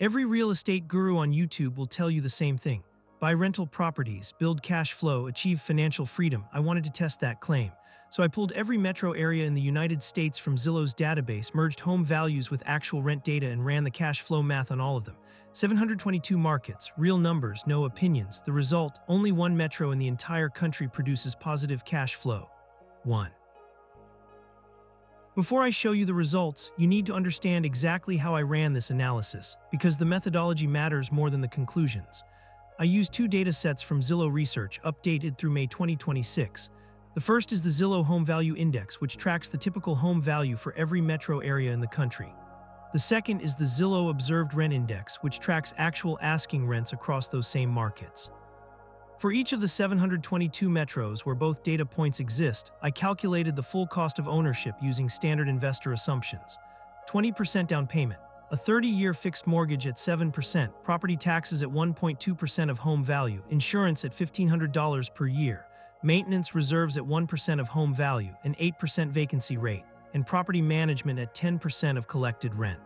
Every real estate guru on YouTube will tell you the same thing. Buy rental properties, build cash flow, achieve financial freedom. I wanted to test that claim. So I pulled every metro area in the United States from Zillow's database, merged home values with actual rent data, and ran the cash flow math on all of them. 722 markets, real numbers, no opinions. The result, only one metro in the entire country produces positive cash flow. 1. Before I show you the results, you need to understand exactly how I ran this analysis, because the methodology matters more than the conclusions. I used two data sets from Zillow Research, updated through May 2026. The first is the Zillow Home Value Index, which tracks the typical home value for every metro area in the country. The second is the Zillow Observed Rent Index, which tracks actual asking rents across those same markets. For each of the 722 metros where both data points exist, I calculated the full cost of ownership using standard investor assumptions. 20% down payment, a 30-year fixed mortgage at 7%, property taxes at 1.2% of home value, insurance at $1,500 per year, maintenance reserves at 1% of home value, an 8% vacancy rate, and property management at 10% of collected rent.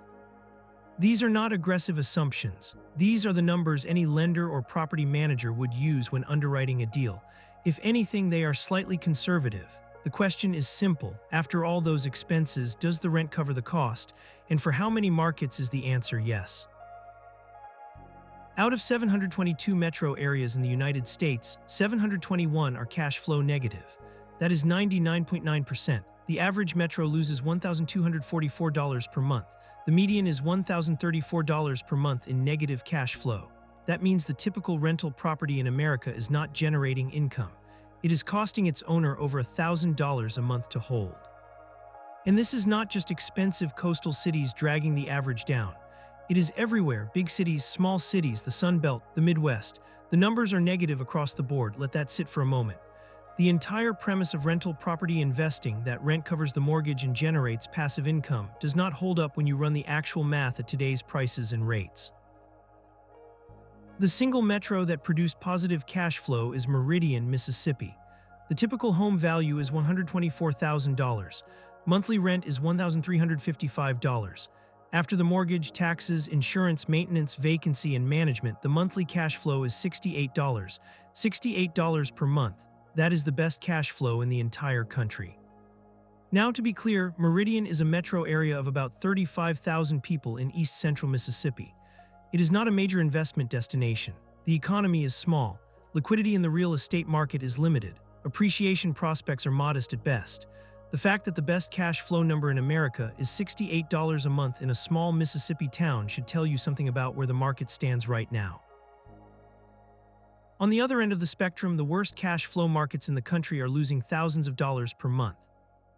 These are not aggressive assumptions. These are the numbers any lender or property manager would use when underwriting a deal. If anything, they are slightly conservative. The question is simple. After all those expenses, does the rent cover the cost? And for how many markets is the answer yes? Out of 722 metro areas in the United States, 721 are cash flow negative. That is 99.9%. The average metro loses $1,244 per month. The median is $1,034 per month in negative cash flow. That means the typical rental property in America is not generating income. It is costing its owner over $1,000 a month to hold. And this is not just expensive coastal cities dragging the average down. It is everywhere: big cities, small cities, the Sun Belt, the Midwest. The numbers are negative across the board. Let that sit for a moment. The entire premise of rental property investing, that rent covers the mortgage and generates passive income, does not hold up when you run the actual math at today's prices and rates. The single metro that produced positive cash flow is Meridian, Mississippi. The typical home value is $124,000. Monthly rent is $1,355. After the mortgage, taxes, insurance, maintenance, vacancy, and management, the monthly cash flow is $68. $68 per month. That is the best cash flow in the entire country. Now, to be clear, Meridian is a metro area of about 35,000 people in east central Mississippi. It is not a major investment destination. The economy is small. Liquidity in the real estate market is limited. Appreciation prospects are modest at best. The fact that the best cash flow number in America is $68 a month in a small Mississippi town should tell you something about where the market stands right now. On the other end of the spectrum, the worst cash flow markets in the country are losing thousands of dollars per month.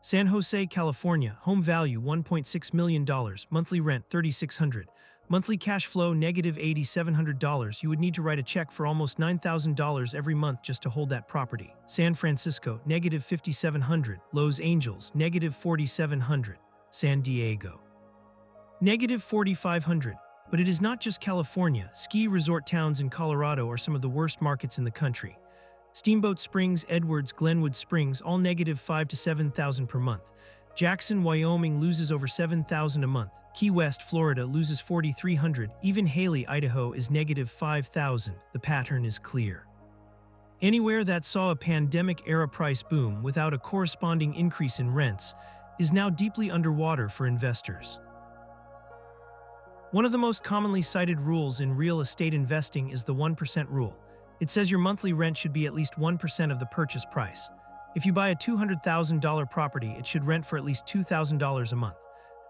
San Jose, California, home value $1.6 million, monthly rent $3,600, monthly cash flow negative $8,700. You would need to write a check for almost $9,000 every month just to hold that property. San Francisco, negative $5,700, Los Angeles, negative $4,700, San Diego, negative $4,500. But it is not just California. Ski resort towns in Colorado are some of the worst markets in the country. Steamboat Springs, Edwards, Glenwood Springs, all negative $5,000 to $7,000 per month. Jackson, Wyoming loses over $7,000 a month. Key West, Florida loses $4,300. Even Haley, Idaho is negative $5,000. The pattern is clear. Anywhere that saw a pandemic-era price boom without a corresponding increase in rents is now deeply underwater for investors. One of the most commonly cited rules in real estate investing is the 1% rule. It says your monthly rent should be at least 1% of the purchase price. If you buy a $200,000 property, it should rent for at least $2,000 a month.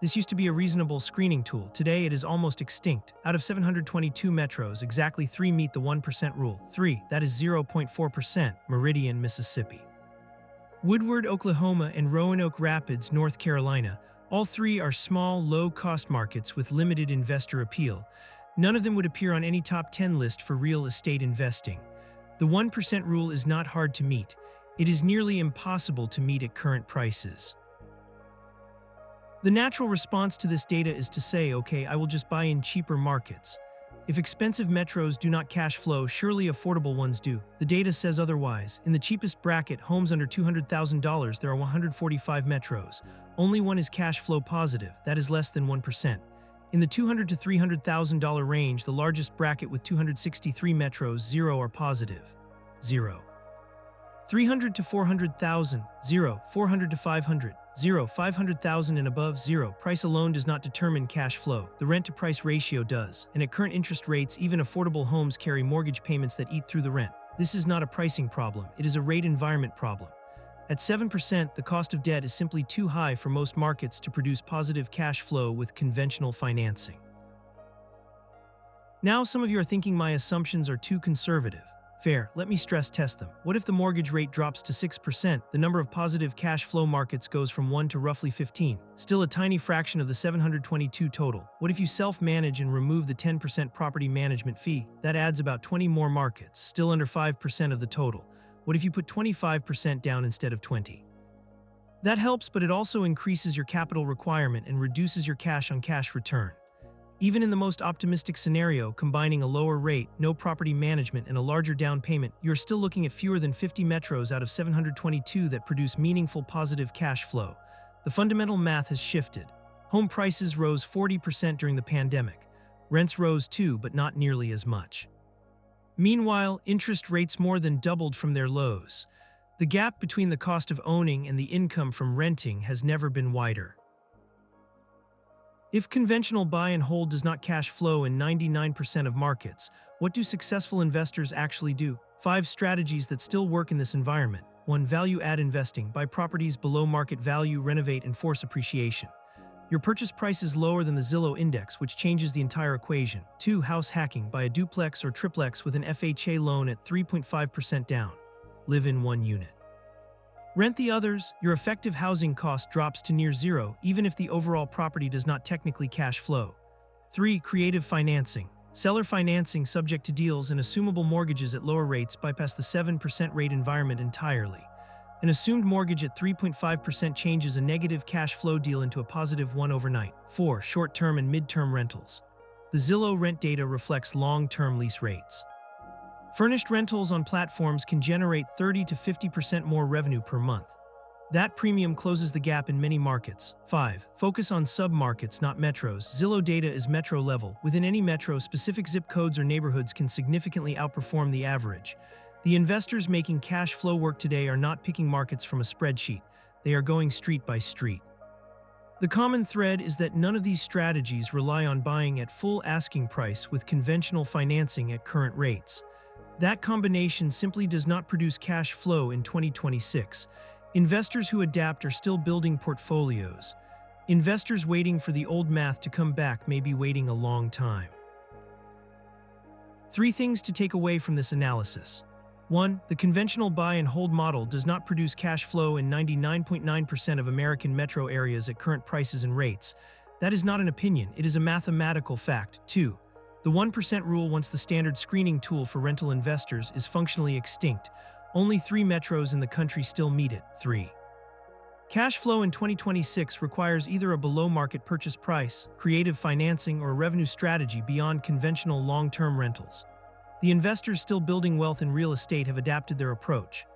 This used to be a reasonable screening tool. Today, it is almost extinct. Out of 722 metros, exactly 3 meet the 1% rule. 3, that is 0.4%, Meridian, Mississippi. Woodward, Oklahoma, and Roanoke Rapids, North Carolina, all three are small, low-cost markets with limited investor appeal. None of them would appear on any top 10 list for real estate investing. The 1% rule is not hard to meet. It is nearly impossible to meet at current prices. The natural response to this data is to say, okay, I will just buy in cheaper markets. If expensive metros do not cash flow, surely affordable ones do. The data says otherwise. In the cheapest bracket, homes under $200,000, there are 145 metros. Only one is cash flow positive, that is less than 1%. In the $200,000 to $300,000 range, the largest bracket with 263 metros, 0 are positive. 0. 300 to 400,000, 0. 400 to 500, 0. 500,000 and above, 0. Price alone does not determine cash flow. The rent-to-price ratio does, and at current interest rates, even affordable homes carry mortgage payments that eat through the rent. This is not a pricing problem, it is a rate environment problem. At 7%, the cost of debt is simply too high for most markets to produce positive cash flow with conventional financing. Now some of you are thinking my assumptions are too conservative. Fair, let me stress test them. What if the mortgage rate drops to 6%? The number of positive cash flow markets goes from 1 to roughly 15, still a tiny fraction of the 722 total. What if you self-manage and remove the 10% property management fee? That adds about 20 more markets, still under 5% of the total. What if you put 25% down instead of 20? That helps, but it also increases your capital requirement and reduces your cash-on-cash return. Even in the most optimistic scenario, combining a lower rate, no property management, and a larger down payment, you're still looking at fewer than 50 metros out of 722 that produce meaningful positive cash flow. The fundamental math has shifted. Home prices rose 40% during the pandemic. Rents rose too, but not nearly as much. Meanwhile, interest rates more than doubled from their lows. The gap between the cost of owning and the income from renting has never been wider. If conventional buy and hold does not cash flow in 99% of markets, what do successful investors actually do? 5 strategies that still work in this environment. 1. Value-add investing. Buy properties below market value, renovate, and force appreciation. Your purchase price is lower than the Zillow index, which changes the entire equation. 2. House hacking. Buy a duplex or triplex with an FHA loan at 3.5% down. Live in one unit. Rent the others. Your effective housing cost drops to near zero, even if the overall property does not technically cash flow. 3. Creative financing. Seller financing subject to deals and assumable mortgages at lower rates bypass the 7% rate environment entirely. An assumed mortgage at 3.5% changes a negative cash flow deal into a positive one overnight. 4. Short-term and mid-term rentals. The Zillow rent data reflects long-term lease rates. Furnished rentals on platforms can generate 30 to 50% more revenue per month. That premium closes the gap in many markets. 5. Focus on sub-markets, not metros. Zillow data is metro level. Within any metro, specific zip codes or neighborhoods can significantly outperform the average. The investors making cash flow work today are not picking markets from a spreadsheet. They are going street by street. The common thread is that none of these strategies rely on buying at full asking price with conventional financing at current rates. That combination simply does not produce cash flow in 2026. Investors who adapt are still building portfolios. Investors waiting for the old math to come back may be waiting a long time. 3 things to take away from this analysis. 1. The conventional buy and hold model does not produce cash flow in 99.9% of American metro areas at current prices and rates. That is not an opinion, it is a mathematical fact. 2. The 1% rule, once the standard screening tool for rental investors, is functionally extinct. Only 3 metros in the country still meet it. 3. Cash flow in 2026 requires either a below-market purchase price, creative financing, or a revenue strategy beyond conventional long-term rentals. The investors still building wealth in real estate have adapted their approach.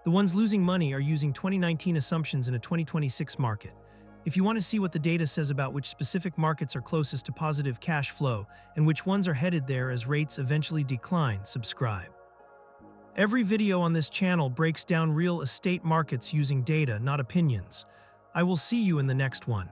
The ones losing money are using 2019 assumptions in a 2026 market. If you want to see what the data says about which specific markets are closest to positive cash flow and which ones are headed there as rates eventually decline, subscribe. Every video on this channel breaks down real estate markets using data, not opinions. I will see you in the next one.